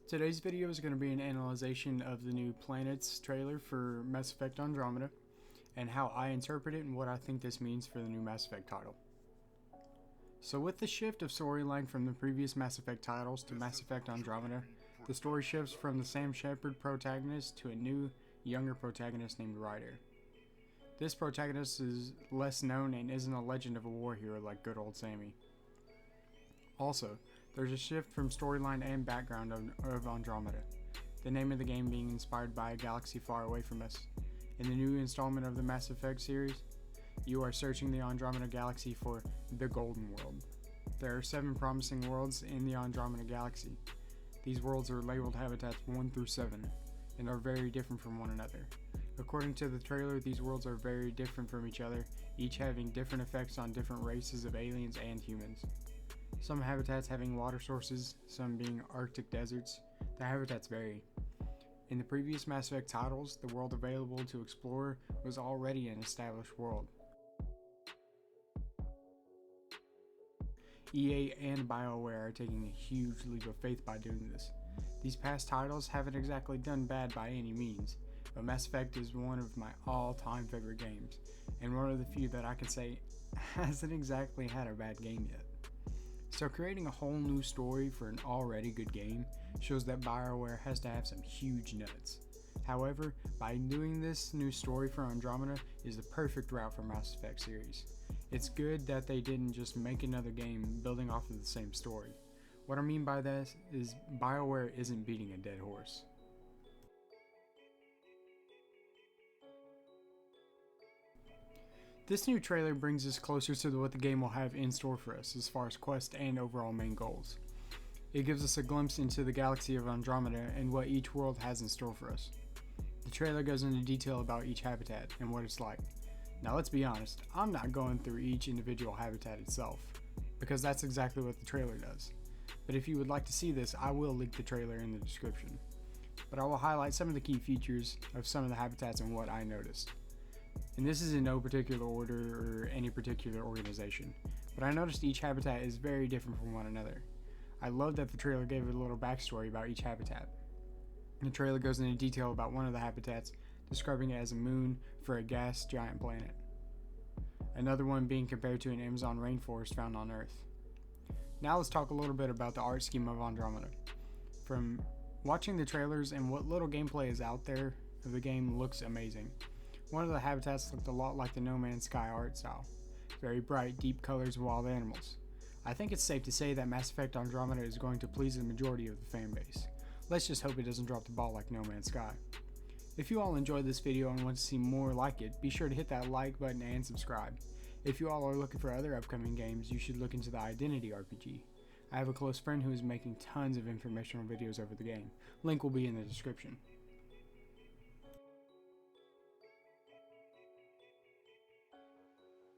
Today's video is going to be an analyzation of the new Planets trailer for Mass Effect Andromeda and how I interpret it and what I think this means for the new Mass Effect title. So with the shift of storyline from the previous Mass Effect titles to Mass Effect Andromeda, the story shifts from the Sam Shepard protagonist to a new, younger protagonist named Ryder. This protagonist is less known and isn't a legend of a war hero like good old Sammy. Also, there's a shift from storyline and background of Andromeda, the name of the game being inspired by a galaxy far away from us. In the new installment of the Mass Effect series, you are searching the Andromeda Galaxy for the Golden World. There are 7 promising worlds in the Andromeda Galaxy. These worlds are labeled habitats 1 through 7 and are very different from one another. According to the trailer, these worlds are very different from each other, each having different effects on different races of aliens and humans. Some habitats having water sources, some being Arctic deserts. The habitats vary. In the previous Mass Effect titles, the world available to explore was already an established world. EA and BioWare are taking a huge leap of faith by doing this. These past titles haven't exactly done bad by any means, but Mass Effect is one of my all-time favorite games, and one of the few that I can say hasn't exactly had a bad game yet. So creating a whole new story for an already good game shows that BioWare has to have some huge nuts. However, by doing this new story for Andromeda is the perfect route for Mass Effect series. It's good that they didn't just make another game building off of the same story. What I mean by this is BioWare isn't beating a dead horse. This new trailer brings us closer to what the game will have in store for us as far as quest and overall main goals. It gives us a glimpse into the galaxy of Andromeda and what each world has in store for us. The trailer goes into detail about each habitat and what it's like. Now let's be honest, I'm not going through each individual habitat itself, because that's exactly what the trailer does. But if you would like to see this, I will link the trailer in the description. But I will highlight some of the key features of some of the habitats and what I noticed. And this is in no particular order or any particular organization, but I noticed each habitat is very different from one another. I love that the trailer gave a little backstory about each habitat. The trailer goes into detail about one of the habitats, describing it as a moon for a gas giant planet. Another one being compared to an Amazon rainforest found on Earth. Now let's talk a little bit about the art scheme of Andromeda. From watching the trailers and what little gameplay is out there of the game looks amazing. One of the habitats looked a lot like the No Man's Sky art style. Very bright, deep colors of wild animals. I think it's safe to say that Mass Effect Andromeda is going to please the majority of the fan base. Let's just hope it doesn't drop the ball like No Man's Sky. If you all enjoyed this video and want to see more like it, be sure to hit that like button and subscribe. If you all are looking for other upcoming games, you should look into the Identity RPG. I have a close friend who is making tons of informational videos over the game. Link will be in the description.